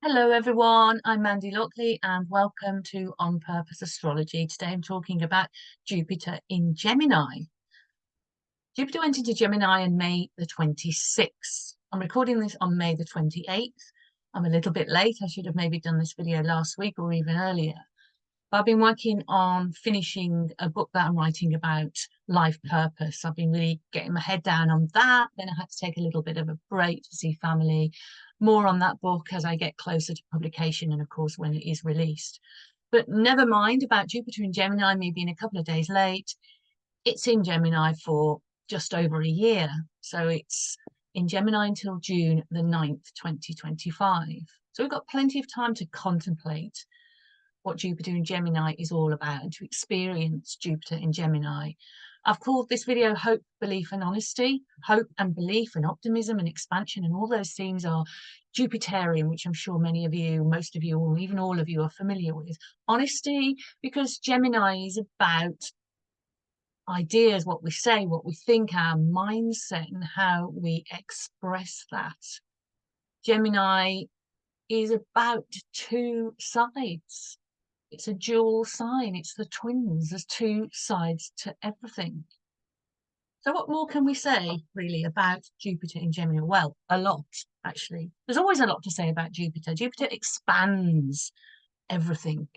Hello everyone, I'm Mandy Lockley and welcome to On Purpose Astrology. Today I'm talking about Jupiter in Gemini. Jupiter went into Gemini on May the 26th. I'm recording this on May the 28th. I'm a little bit late. I should have maybe done this video last week or even earlier. But I've been working on finishing a book that I'm writing about life purpose. I've been really getting my head down on that. Then I had to take a little bit of a break to see family. More on that book as I get closer to publication and, of course, when it is released. But never mind about Jupiter in Gemini, me being a couple of days late. It's in Gemini for just over a year. So it's in Gemini until June the 9th, 2025. So we've got plenty of time to contemplate what Jupiter in Gemini is all about and to experience Jupiter in Gemini. I've called this video Hope, Belief and Honesty. Hope and belief and optimism and expansion and all those themes are Jupiterian, which I'm sure many of you, most of you, or even all of you are familiar with. Honesty, because Gemini is about ideas, what we say, what we think, our mindset and how we express that. Gemini is about two sides. It's a dual sign. It's the twins. There's two sides to everything. So what more can we say, really, about Jupiter in Gemini? Well, a lot, actually. There's always a lot to say about Jupiter. Jupiter expands everything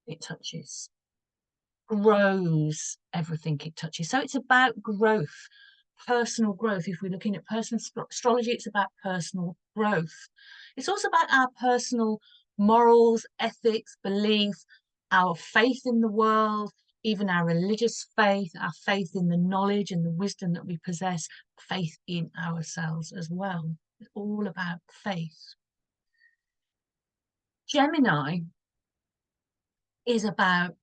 it touches, grows everything it touches. So it's about growth, personal growth. If we're looking at personal astrology, it's about personal growth. It's also about our personal morals, ethics, belief, our faith in the world, even our religious faith, our faith in the knowledge and the wisdom that we possess, faith in ourselves as well. It's all about faith. Gemini is about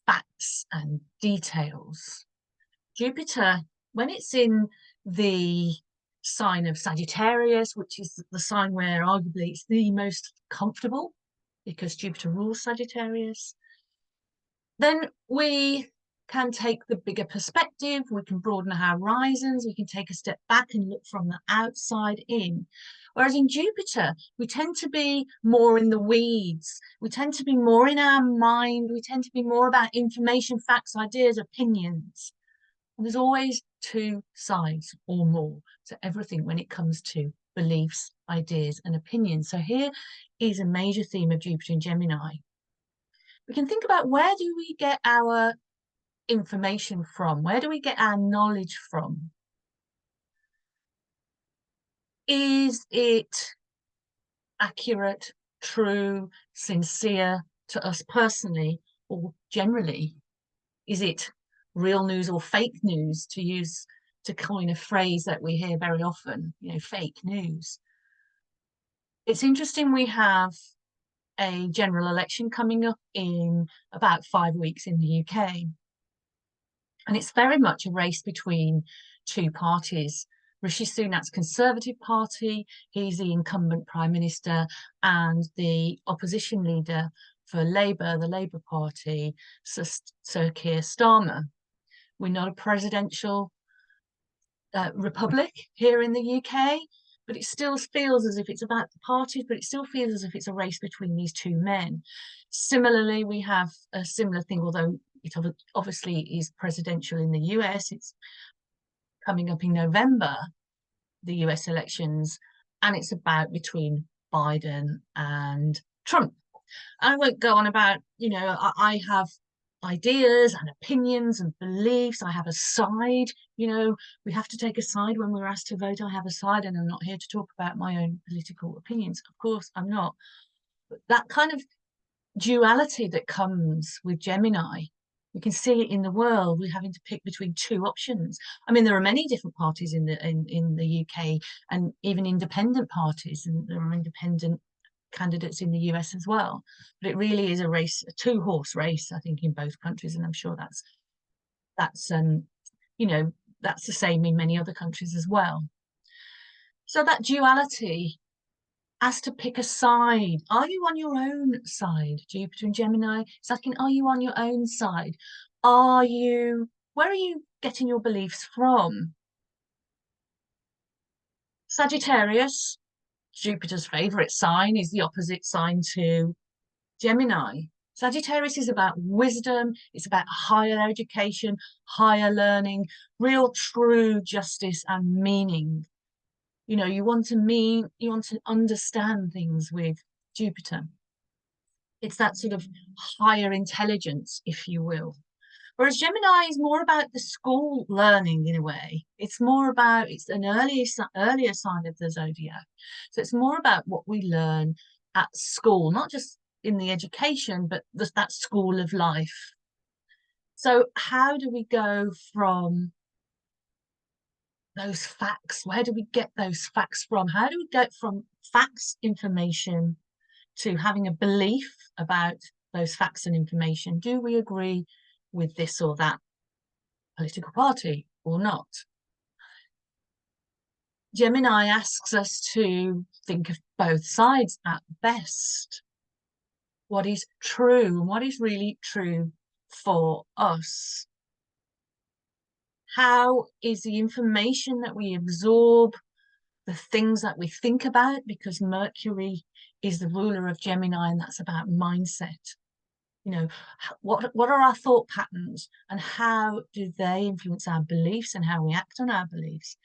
facts and details. Jupiter, when it's in the sign of Sagittarius, which is the sign where arguably it's the most comfortable because Jupiter rules Sagittarius, then we can take the bigger perspective, we can broaden our horizons, we can take a step back and look from the outside in. Whereas in Jupiter, we tend to be more in the weeds, we tend to be more in our mind, we tend to be more about information, facts, ideas, opinions. And there's always two sides or more to everything when it comes to beliefs, ideas, and opinions. So here is a major theme of Jupiter in Gemini. We can think about, where do we get our information from? Where do we get our knowledge from? Is it accurate, true, sincere to us personally, or generally? Is it real news or fake news, to coin a phrase that we hear very often, fake news? It's interesting, we have a general election coming up in about 5 weeks in the UK. And it's very much a race between two parties. Rishi Sunak's Conservative Party, he's the incumbent Prime Minister, and the opposition leader for Labour, the Labour Party, Sir Keir Starmer. We're not a presidential republic here in the UK, but it still feels as if it's about the parties, but it still feels as if it's a race between these two men. Similarly, we have a similar thing, although it obviously is presidential in the US. It's coming up in November, the US elections, and it's about between Biden and Trump. I won't go on about, I have ideas and opinions and beliefs. I have a side, we have to take a side when we're asked to vote. I have a side, and I'm not here to talk about my own political opinions. Of course, I'm not. But that kind of duality that comes with Gemini, we can see it in the world. We're having to pick between two options. I mean, there are many different parties in the UK, and even independent parties, and there are independent candidates in the US as well. But it really is a race, a two-horse race, I think, in both countries, and I'm sure that's that's the same in many other countries as well. So that duality, as to pick a side. Are you on your own side? Jupiter and Gemini, it's asking, are you on your own side? Where are you getting your beliefs from? Sagittarius, Jupiter's favorite sign is the opposite sign to Gemini. Sagittarius is about wisdom, it's about higher education, higher learning, real true justice and meaning. You know, you want to understand things with Jupiter. It's that sort of higher intelligence, if you will. Whereas Gemini is more about the school learning in a way. It's more about, it's an earlier sign of the zodiac. So it's more about what we learn at school, not just in the education, but that school of life. So how do we go from those facts? Where do we get those facts from? How do we get from facts, information, to having a belief about those facts and information? Do we agree with this or that political party or not? Gemini asks us to think of both sides at best. What is true and what is really true for us? How is the information that we absorb, the things that we think about, because Mercury is the ruler of Gemini and that's about mindset. You know, what are our thought patterns and how do they influence our beliefs and how we act on our beliefs?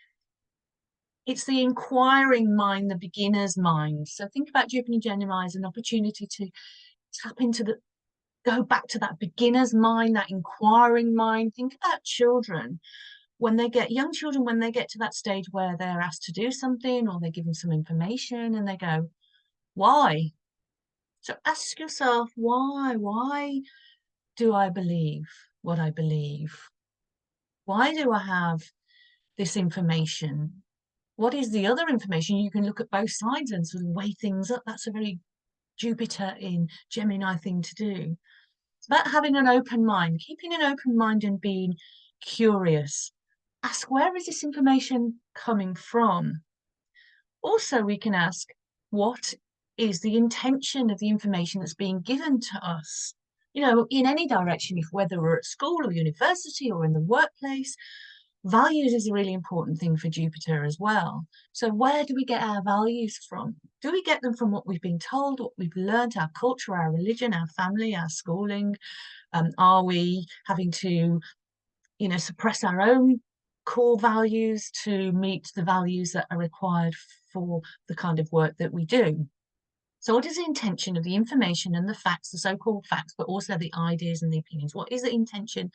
It's the inquiring mind, the beginner's mind. So think about Jupiter and Gemini as an opportunity to tap into go back to that beginner's mind, that inquiring mind. Think about children. Young children, when they get to that stage where they're asked to do something or they're given some information and they go, why? So ask yourself, why? Why do I believe what I believe? Why do I have this information? What is the other information? You can look at both sides and sort of weigh things up. That's a very Jupiter in Gemini thing to do. It's about having an open mind, keeping an open mind and being curious. Ask, where is this information coming from? Also, we can ask, what is the intention of the information that's being given to us? You know, in any direction, whether we're at school or university or in the workplace, values is a really important thing for Jupiter as well. So where do we get our values from? Do we get them from what we've been told, what we've learned, our culture, our religion, our family, our schooling? Are we having to, you know, suppress our own core values to meet the values that are required for the kind of work that we do? So what is the intention of the information and the facts, the so-called facts, but also the ideas and the opinions? What is the intention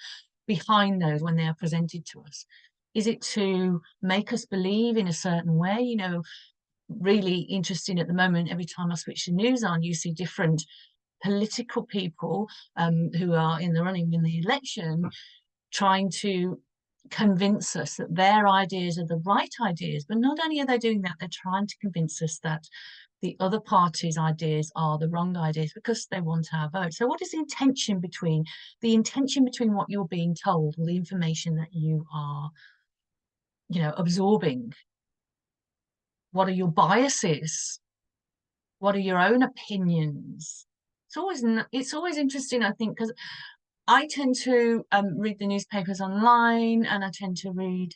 behind those when they are presented to us? Is it to make us believe in a certain way? You know, really interesting at the moment, every time I switch the news on, you see different political people who are in the running in the election trying to convince us that their ideas are the right ideas. But not only are they doing that, they're trying to convince us that the other party's ideas are the wrong ideas because they want our vote. So what is the intention between what you're being told or the information that you are, you know, absorbing? What are your biases? What are your own opinions? It's always interesting, I think, because I tend to read the newspapers online and I tend to read,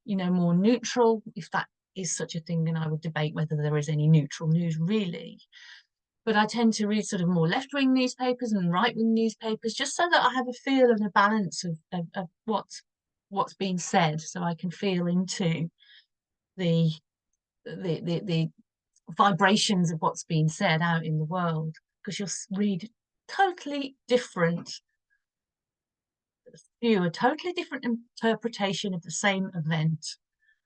you know, more neutral, if that is such a thing, and I would debate whether there is any neutral news really. But I tend to read sort of more left-wing newspapers and right-wing newspapers just so that I have a feel and a balance of what's being said, so I can feel into the the vibrations of what's being said out in the world, because you'll read totally different view, a totally different interpretation of the same event.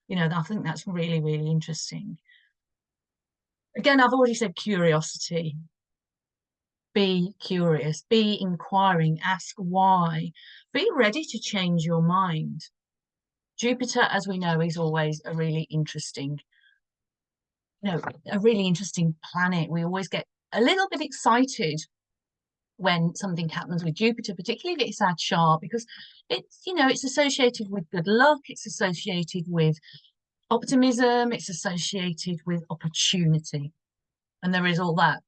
You know, I think that's really, really interesting. Again, I've already said curiosity. Be curious, be inquiring, ask why, be ready to change your mind. Jupiter, as we know, is always a really interesting, you know, a really interesting planet. We always get a little bit excited when something happens with Jupiter, particularly if it's our chart, because it's, you know, it's associated with good luck, it's associated with optimism, it's associated with opportunity. And there is all that.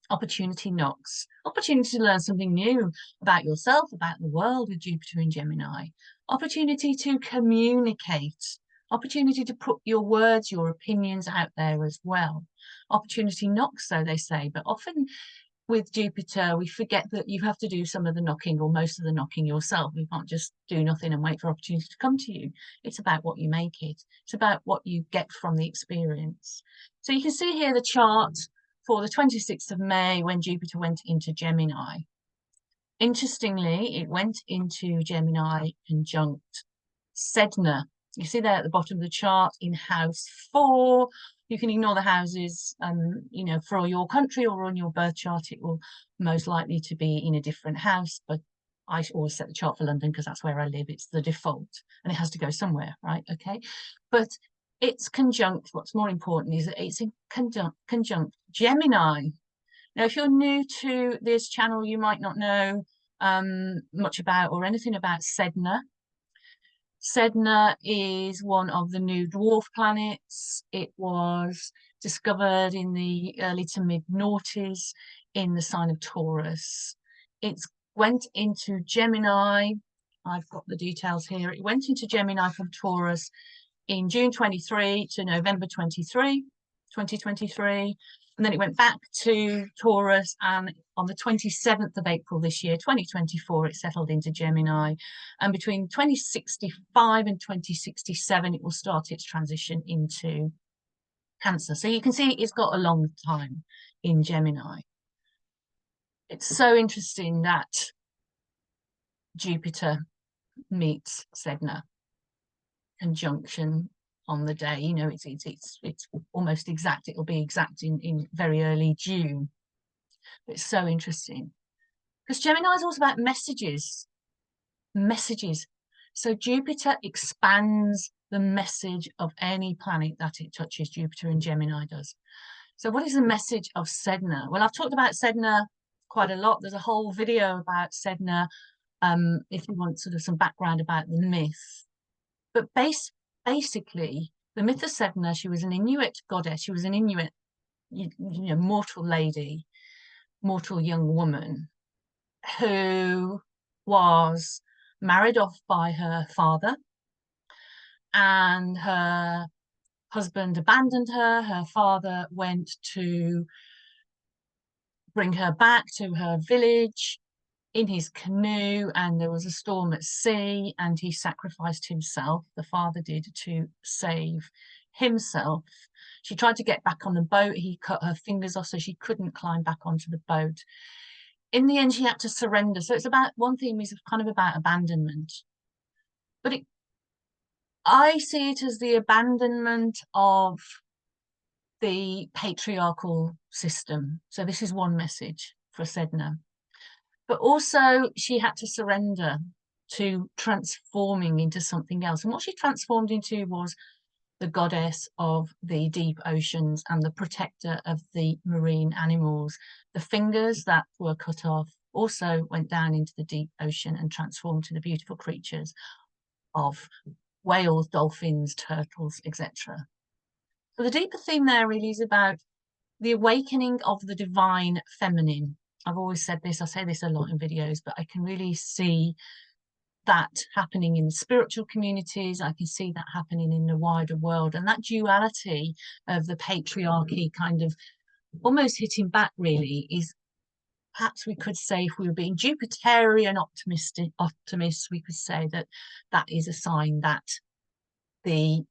Opportunity knocks. Opportunity to learn something new about yourself, about the world with Jupiter and Gemini. Opportunity to communicate Opportunity to put your words, your opinions out there as well. Opportunity knocks, so they say, but often with Jupiter, we forget that you have to do some of the knocking or most of the knocking yourself. You can't just do nothing and wait for opportunity to come to you. It's about what you make it. It's about what you get from the experience. So you can see here the chart for the 26th of May when Jupiter went into Gemini. Interestingly, it went into Gemini conjunct Sedna. You see there at the bottom of the chart in house 4. You can ignore the houses, you know, for your country or on your birth chart, it will most likely to be in a different house. But I always set the chart for London because that's where I live. It's the default and it has to go somewhere, right? Okay. But it's conjunct. What's more important is that it's in conjunct Gemini. Now, if you're new to this channel, you might not know much about or anything about Sedna. Sedna is one of the new dwarf planets. It was discovered in the early to mid noughties in the sign of Taurus. It went into Gemini. I've got the details here. It went into Gemini from Taurus in June 23 to November 2023. And then it went back to Taurus, and on the 27th of April this year, 2024, it settled into Gemini. And between 2065 and 2067, it will start its transition into Cancer. So you can see it's got a long time in Gemini. It's so interesting that Jupiter meets Sedna conjunction on the day. You know, it's almost exact. It'll be exact in very early June. It's so interesting because Gemini is also about messages. So Jupiter expands the message of any planet that it touches. Jupiter in Gemini does. So what is the message of Sedna? Well, I've talked about Sedna quite a lot. There's a whole video about Sedna if you want sort of some background about the myth. But basically, the myth of Sedna, she was an Inuit goddess. She was an Inuit, you know, mortal lady, mortal young woman who was married off by her father, and her husband abandoned her. Her father went to bring her back to her village in his canoe, and there was a storm at sea, and he sacrificed himself. The father did, to save himself. She tried to get back on the boat. He cut her fingers off so she couldn't climb back onto the boat. In the end, she had to surrender. So it's about, one theme is kind of about abandonment. But I see it as the abandonment of the patriarchal system. So this is one message for Sedna. But also she had to surrender to transforming into something else. And what she transformed into was the goddess of the deep oceans and the protector of the marine animals. The fingers that were cut off also went down into the deep ocean and transformed to the beautiful creatures of whales, dolphins, turtles, etc. So the deeper theme there really is about the awakening of the divine feminine. I've always said this, I say this a lot in videos, but I can really see that happening in spiritual communities. I can see that happening in the wider world. And that duality of the patriarchy kind of almost hitting back really is, perhaps we could say, if we were being Jupiterian optimists, we could say that that is a sign that the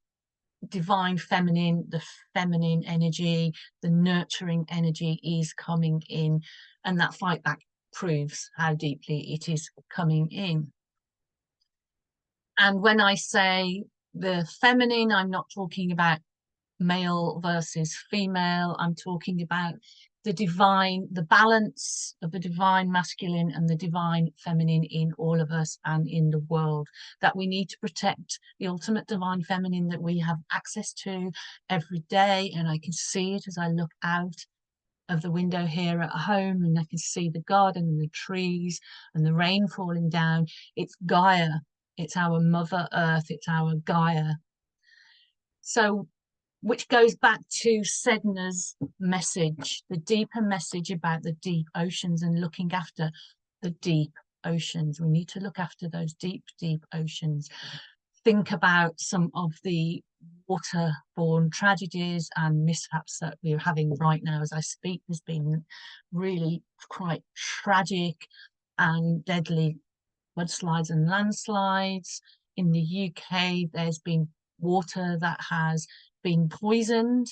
divine feminine, the feminine energy, the nurturing energy is coming in, and that fight back proves how deeply it is coming in. And when I say the feminine, I'm not talking about male versus female. I'm talking about the divine, the balance of the divine masculine and the divine feminine in all of us and in the world, that we need to protect the ultimate divine feminine that we have access to every day. And I can see it as I look out of the window here at home, and I can see the garden and the trees and the rain falling down. It's Gaia. It's our Mother Earth. It's our Gaia. So, which goes back to Sedna's message, the deeper message about the deep oceans and looking after the deep oceans. We need to look after those deep, deep oceans. think about some of the waterborne tragedies and mishaps that we're having right now as I speak. There's been really quite tragic and deadly mudslides and landslides. In the UK, there's been water that has been poisoned,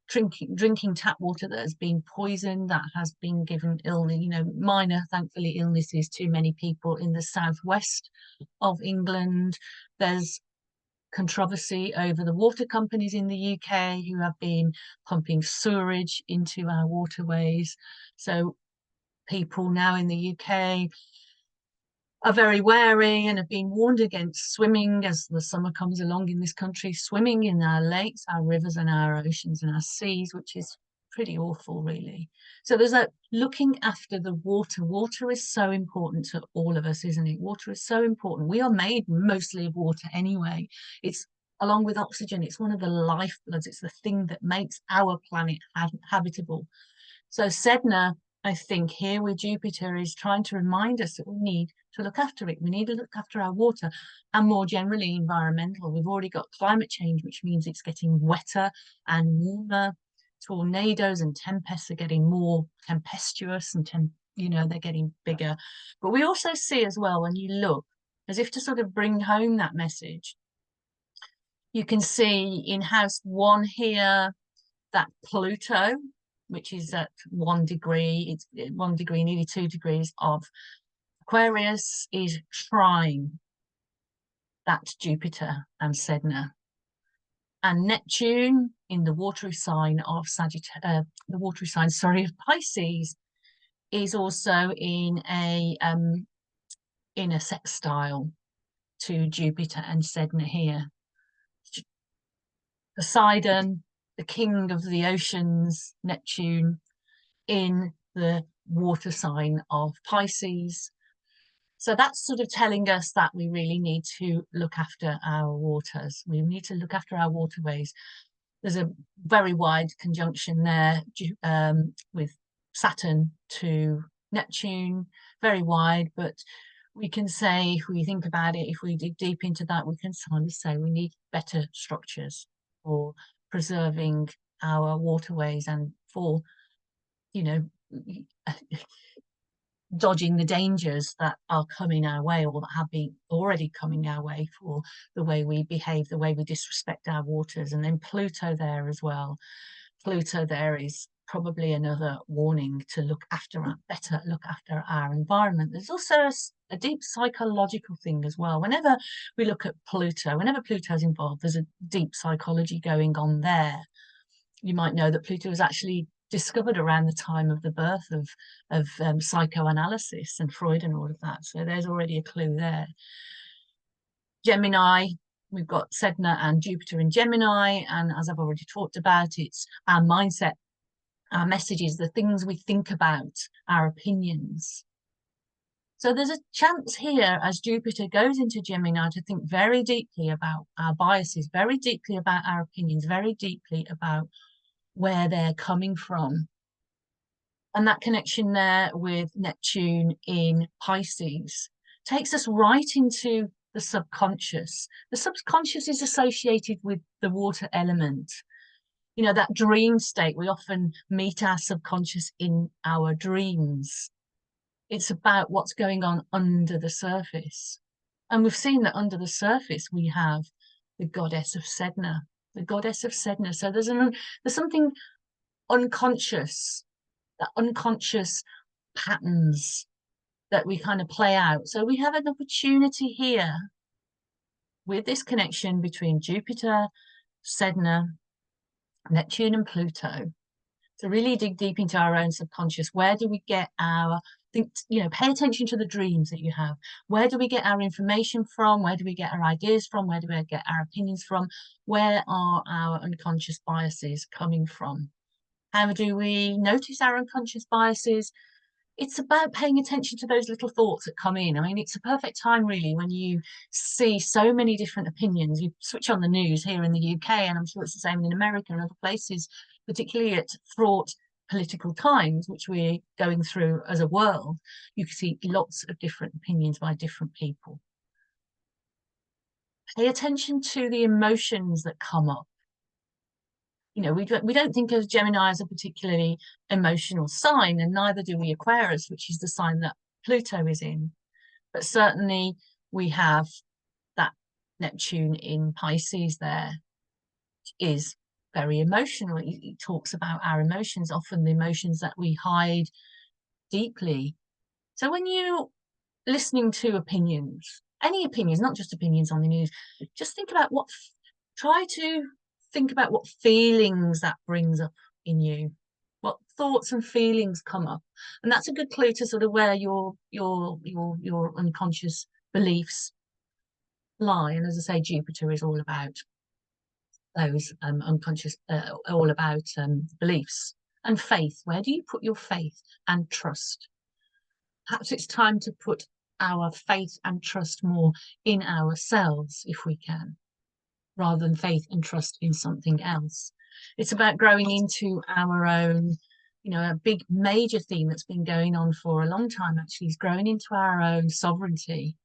drinking tap water that has been poisoned, that has been given illness, minor, thankfully, illnesses to many people in the southwest of England. There's controversy over the water companies in the UK who have been pumping sewerage into our waterways. So people now in the UK are very wary and have been warned against swimming as the summer comes along in this country, swimming in our lakes, our rivers and our oceans and our seas, which is pretty awful, really. So there's a looking after the water. Water is so important to all of us, isn't it? Water is so important. We are made mostly of water anyway. It's along with oxygen, it's one of the lifebloods. It's the thing that makes our planet habitable. So Sedna, I think, here with Jupiter is trying to remind us that we need to look after it. We need to look after our water and more generally environmental. We've already got climate change, which means it's getting wetter and warmer. Tornadoes and tempests are getting more tempestuous and they're getting bigger. But we also see as well, when you look, as if to sort of bring home that message, you can see in house 1 here that Pluto, which is at 1 degree, it's 1 degree, nearly 2 degrees of Aquarius, is trine. That's Jupiter and Sedna. And Neptune in the watery sign of of Pisces is also in a sextile to Jupiter and Sedna here. Poseidon, the king of the oceans, Neptune, in the water sign of Pisces. So that's sort of telling us that we really need to look after our waters. We need to look after our waterways. There's a very wide conjunction there with Saturn to Neptune, very wide, but we can say, if we think about it, if we dig deep into that, we can kind of say we need better structures for preserving our waterways and for, dodging the dangers that are coming our way or that have been already coming our way for the way we behave, the way we disrespect our waters. And then Pluto there as well. Pluto there is probably another warning to better look after our environment. There's also a deep psychological thing as well. Whenever we look at Pluto, whenever Pluto's involved, there's a deep psychology going on there. You might know that Pluto was actually discovered around the time of the birth of psychoanalysis and Freud and all of that. So there's already a clue there. Gemini, we've got Sedna and Jupiter in Gemini. And as I've already talked about, it's our mindset, our messages, the things we think about, our opinions. So there's a chance here as Jupiter goes into Gemini to think very deeply about our biases, very deeply about our opinions, very deeply about where they're coming from. And that connection there with Neptune in Pisces takes us right into the subconscious. The subconscious is associated with the water element. That dream state, we often meet our subconscious in our dreams. It's about what's going on under the surface. And we've seen that under the surface, we have the goddess of Sedna, the goddess of Sedna. So there's something unconscious, that unconscious patterns that we kind of play out. So we have an opportunity here with this connection between Jupiter, Sedna, Neptune and Pluto to really dig deep into our own subconscious. Where do we get pay attention to the dreams that you have. Where do we get our information from? Where do we get our ideas from? Where do we get our opinions from? Where are our unconscious biases coming from? How do we notice our unconscious biases? It's about paying attention to those little thoughts that come in. I mean, it's a perfect time, really, when you see so many different opinions. You switch on the news here in the UK, and I'm sure it's the same in America and other places, particularly at fraught political times, which we're going through as a world. You can see lots of different opinions by different people. pay attention to the emotions that come up. You know, we don't think of Gemini as a particularly emotional sign, and neither do we Aquarius, which is the sign that Pluto is in. But certainly we have that Neptune in Pisces there is very emotional. It talks about our emotions, often the emotions that we hide deeply. So when you're listening to opinions, any opinions, not just opinions on the news, just think about try to think about what feelings that brings up in you, what thoughts and feelings come up. And that's a good clue to sort of where your unconscious beliefs lie. And as I say, Jupiter is all about those unconscious, all about beliefs and faith. Where do you put your faith and trust? Perhaps it's time to put our faith and trust more in ourselves if we can, rather than faith and trust in something else. It's about growing into our own, you know, a big major theme that's been going on for a long time actually is growing into our own sovereignty,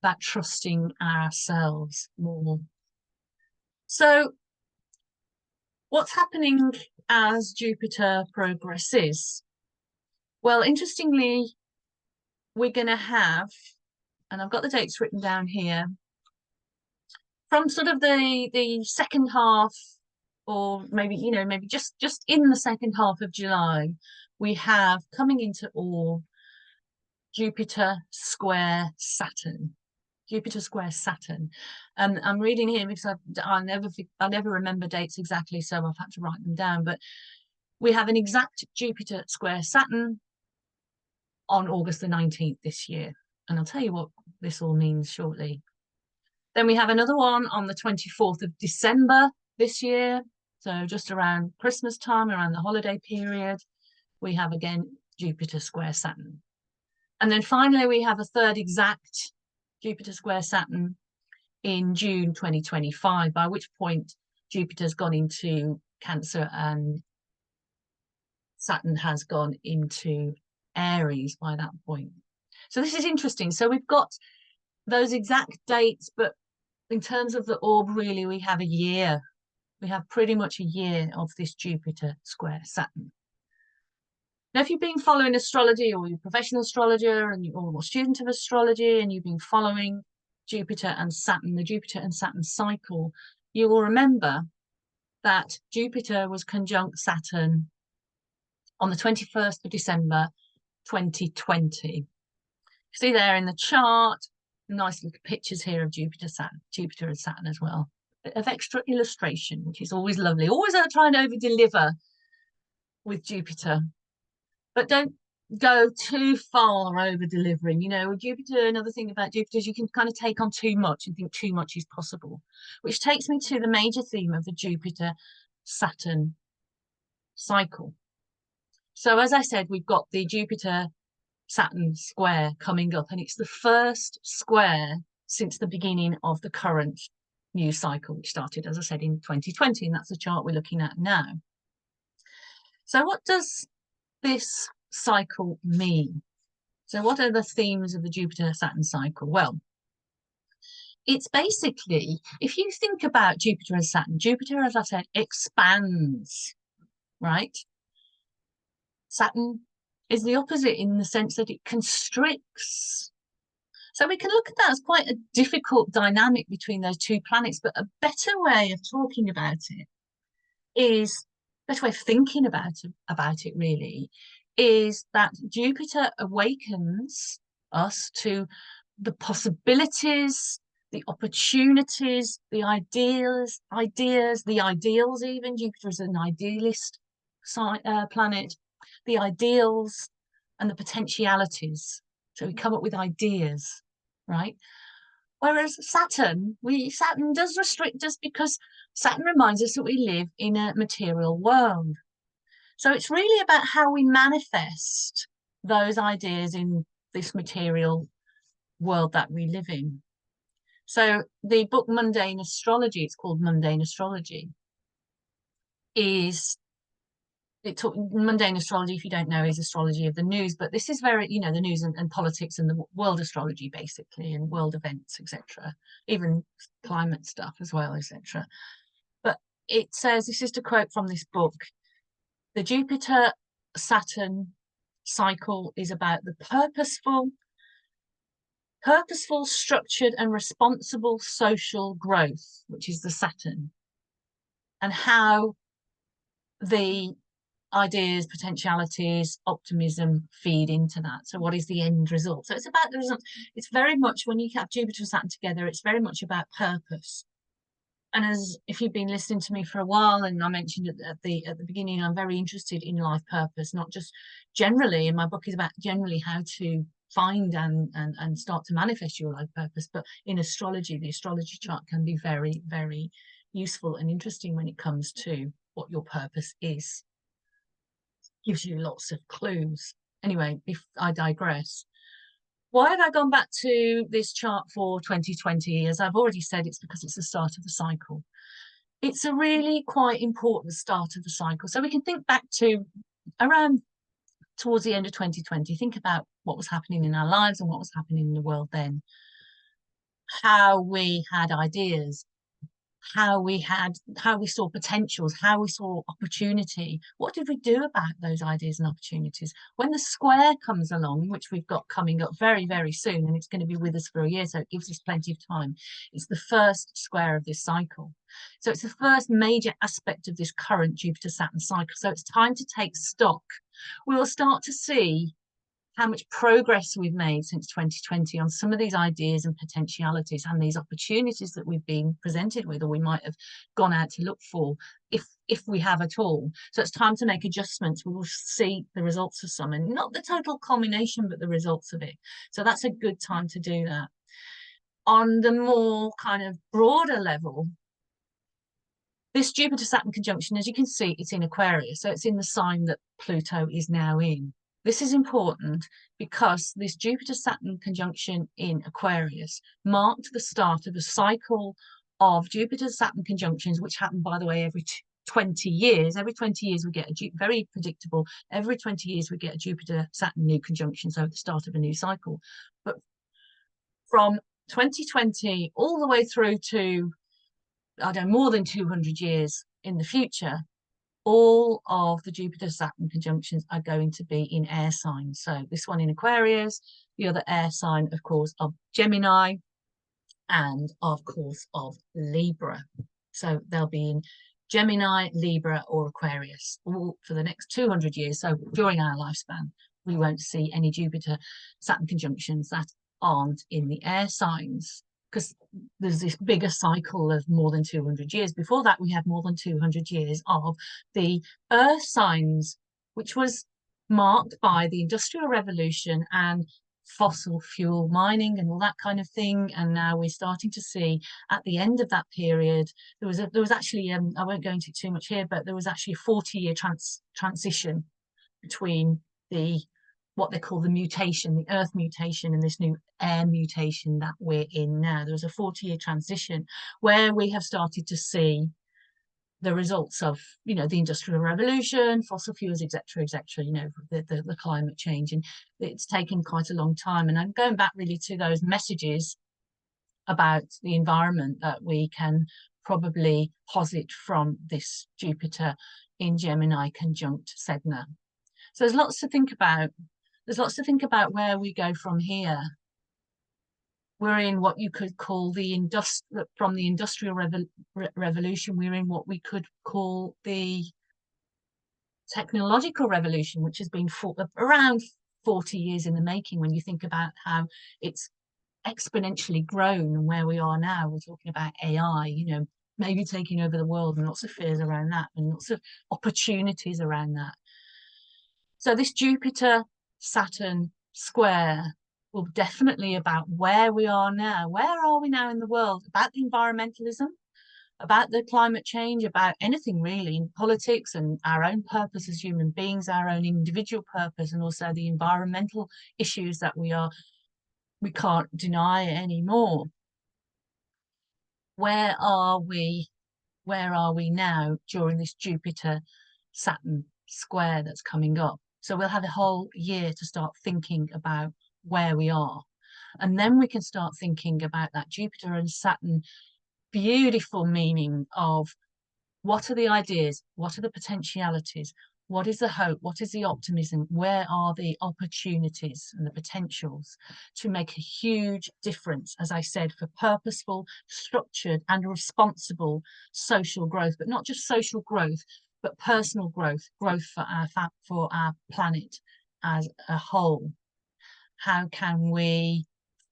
about trusting ourselves more. So what's happening as Jupiter progresses? Well, interestingly, we're going to have, and I've got the dates written down here, from sort of the second half, or maybe, you know, maybe just in the second half of July, we have coming into orb Jupiter Square Saturn. Jupiter Square Saturn. I'm reading here because I never remember dates exactly, so I've had to write them down. But we have an exact Jupiter Square Saturn on August the 19th this year. And I'll tell you what this all means shortly. Then we have another one on the 24th of December this year. So just around Christmas time, around the holiday period, we have again Jupiter Square Saturn. And then finally, we have a third exact Jupiter Square Saturn in June 2025, by which point Jupiter's gone into Cancer and Saturn has gone into Aries by that point. So this is interesting. So we've got those exact dates, but in terms of the orb, really, we have a year. We have pretty much a year of this Jupiter Square Saturn. Now, if you've been following astrology, or you're a professional astrologer and or a student of astrology, and you've been following Jupiter and Saturn, the Jupiter and Saturn cycle, you will remember that Jupiter was conjunct Saturn on the 21st of December 2020. See there in the chart, nice little pictures here of Jupiter and Saturn as well. Bit of extra illustration, which is always lovely. Always trying to over deliver with Jupiter, but don't go too far over delivering. You know, with Jupiter, another thing about Jupiter is you can kind of take on too much and think too much is possible, which takes me to the major theme of the Jupiter Saturn cycle. So as I said, we've got the Jupiter Saturn square coming up, and it's the first square since the beginning of the current new cycle, which started, as I said, in 2020, and that's the chart we're looking at now. So what does this cycle mean? So what are the themes of the Jupiter-Saturn cycle? Well, it's basically, if you think about Jupiter and Saturn, Jupiter, as I said, expands, right? Saturn is the opposite in the sense that it constricts. So we can look at that as quite a difficult dynamic between those two planets, but a better way of talking about it is, better way of thinking about it really, is that Jupiter awakens us to the possibilities, the opportunities, the ideas, the ideals even. Jupiter is an idealist planet. The ideals and the potentialities. So we come up with ideas, right? Whereas Saturn does restrict us because Saturn reminds us that we live in a material world. So it's really about how we manifest those ideas in this material world that we live in. So the book Mundane Astrology, it's called Mundane Astrology, is mundane astrology, if you don't know, is astrology of the news, but this is very, the news and politics and the world astrology, basically, and world events, etc., even climate stuff as well, etc. But it says, this is to quote from this book, the Jupiter Saturn cycle is about the purposeful, structured, and responsible social growth, which is the Saturn, and how the ideas, potentialities, optimism feed into that. So what is the end result? So it's about the result. It's very much, when you have Jupiter and Saturn together, it's very much about purpose. And as if you've been listening to me for a while, and I mentioned at the beginning, I'm very interested in life purpose, not just generally, and my book is about generally how to find and start to manifest your life purpose. But in astrology, the astrology chart can be very, very useful and interesting when it comes to what your purpose is. Gives you lots of clues. Anyway, if I digress. Why have I gone back to this chart for 2020? As I've already said, it's because it's the start of the cycle. It's a really quite important start of the cycle. So we can think back to around towards the end of 2020, think about what was happening in our lives and what was happening in the world then. How we had ideas, how we saw potentials, how we saw opportunity. What did we do about those ideas and opportunities? When the square comes along, which we've got coming up very, very soon, and it's going to be with us for a year, so it gives us plenty of time. It's the first square of this cycle. So it's the first major aspect of this current Jupiter-Saturn cycle. So it's time to take stock. We will start to see how much progress we've made since 2020 on some of these ideas and potentialities and these opportunities that we've been presented with, or we might have gone out to look for, if we have at all. So it's time to make adjustments. We will see the results of some, and not the total culmination, but the results of it. So that's a good time to do that. On the more kind of broader level, this Jupiter-Saturn conjunction, as you can see, it's in Aquarius. So it's in the sign that Pluto is now in. This is important because this Jupiter-Saturn conjunction in Aquarius marked the start of a cycle of Jupiter-Saturn conjunctions, which happen, by the way, every 20 years. Every 20 years we get very predictable. Every 20 years we get a Jupiter-Saturn new conjunction, so the start of a new cycle. But from 2020 all the way through to, I don't know, more than 200 years in the future, all of the Jupiter-Saturn conjunctions are going to be in air signs. So this one in Aquarius, the other air sign, of course, of Gemini, and of course of Libra. So they'll be in Gemini, Libra, or Aquarius all for the next 200 years. So during our lifespan, we won't see any Jupiter-Saturn conjunctions that aren't in the air signs, because there's this bigger cycle of more than 200 years. Before that, we had more than 200 years of the earth signs, which was marked by the Industrial Revolution and fossil fuel mining and all that kind of thing. And now we're starting to see at the end of that period, there was actually, I won't go into it too much here, but there was actually a 40-year transition between what they call the mutation, the earth mutation, and this new air mutation that we're in now. There was a 40-year transition where we have started to see the results of, the Industrial Revolution, fossil fuels, etc., the climate change. And it's taken quite a long time. And I'm going back really to those messages about the environment that we can probably posit from this Jupiter in Gemini conjunct Sedna. So there's lots to think about. There's lots to think about where we go from here. We're in what you could call from the Industrial Revolution, we're in what we could call the technological revolution, which has been around 40 years in the making. When you think about how it's exponentially grown and where we are now, we're talking about AI, maybe taking over the world, and lots of fears around that and lots of opportunities around that. So this Jupiter-Saturn square will definitely about where we are now. Where are we now in the world? About the environmentalism, about the climate change, about anything really, in politics and our own purpose as human beings, our own individual purpose, and also the environmental issues that we can't deny anymore. Where are we now during this Jupiter-Saturn square that's coming up. So we'll have a whole year to start thinking about where we are. And then we can start thinking about that Jupiter and Saturn beautiful meaning of what are the ideas, what are the potentialities, what is the hope, what is the optimism, where are the opportunities and the potentials to make a huge difference, as I said, for purposeful, structured and responsible social growth, but not just social growth, but personal growth, growth for our planet as a whole. How can we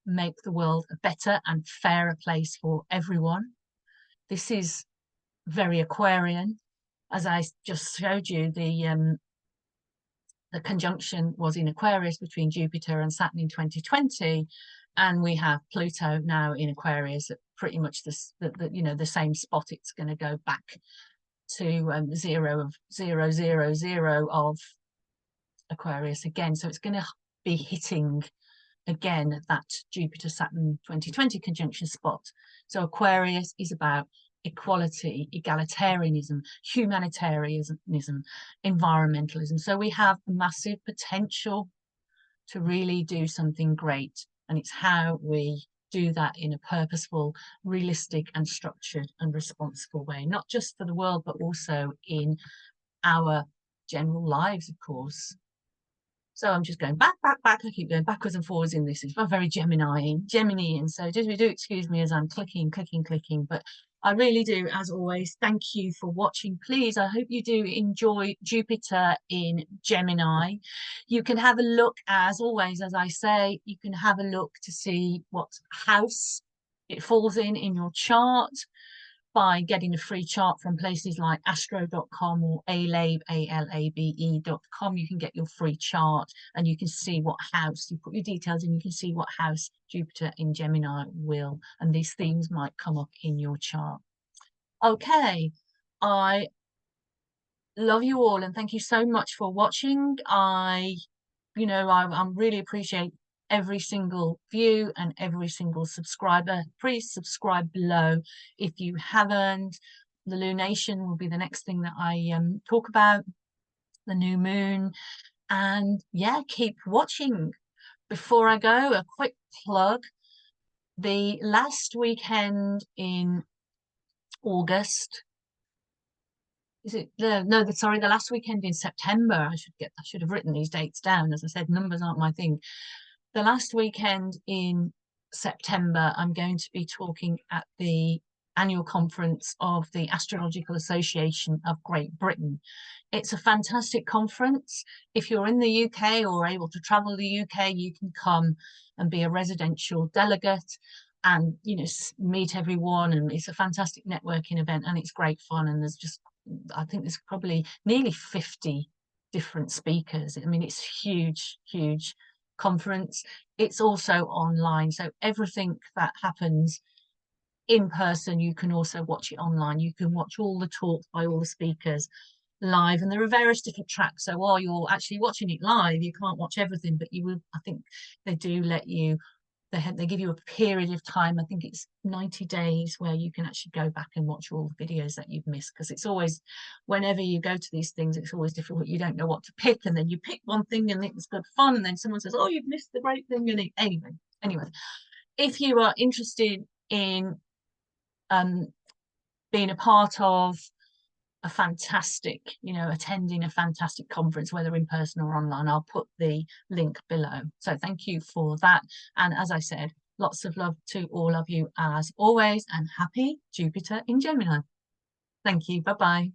make the world a better and fairer place for everyone? This is very Aquarian. As I just showed you, the conjunction was in Aquarius between Jupiter and Saturn in 2020, and we have Pluto now in Aquarius at pretty much the same spot. It's going to go back to 0 of Aquarius again. So it's going to be hitting again that Jupiter Saturn 2020 conjunction spot. So Aquarius is about equality, egalitarianism, humanitarianism, environmentalism. So we have massive potential to really do something great, and it's how we do that in a purposeful, realistic and structured and responsible way, not just for the world but also in our general lives, of course. So I'm just going back. I keep going backwards and forwards in this. It's very Gemini. And so do excuse me as I'm clicking. But I really do, as always, thank you for watching. Please, I hope you do enjoy Jupiter in Gemini. You can have a look, as always, as I say, you can have a look to see what house it falls in your chart by getting a free chart from places like astro.com or alabe.com. You can get your free chart and you can see what house, you put your details in, you can see what house Jupiter in Gemini will, and these themes might come up in your chart. Okay, I love you all and thank you so much for watching. I really appreciate every single view and every single subscriber. Please subscribe below if you haven't. The lunation will be the next thing that I talk about, the new moon, and yeah, keep watching. Before I go, a quick plug. The last weekend in August, the last weekend in September. I should have written these dates down. As I said, numbers aren't my thing. The last weekend in September, I'm going to be talking at the annual conference of the Astrological Association of Great Britain. It's a fantastic conference. If you're in the UK or able to travel the UK, you can come and be a residential delegate and meet everyone, and it's a fantastic networking event and it's great fun, and I think there's probably nearly 50 different speakers. I mean, it's huge conference. It's also online, so everything that happens in person you can also watch it online. You can watch all the talks by all the speakers live, and there are various different tracks, so while you're actually watching it live you can't watch everything, but you will, I think they do let you, they give you a period of time, I think it's 90 days, where you can actually go back and watch all the videos that you've missed, because it's always, whenever you go to these things, it's always difficult. You don't know what to pick, and then you pick one thing and it's good fun, and then someone says, oh, you've missed the great thing. And anyway, if you are interested in being a part of a fantastic, attending a fantastic conference, whether in person or online, I'll put the link below. So thank you for that. And as I said, lots of love to all of you as always, and happy Jupiter in Gemini. Thank you. Bye-bye.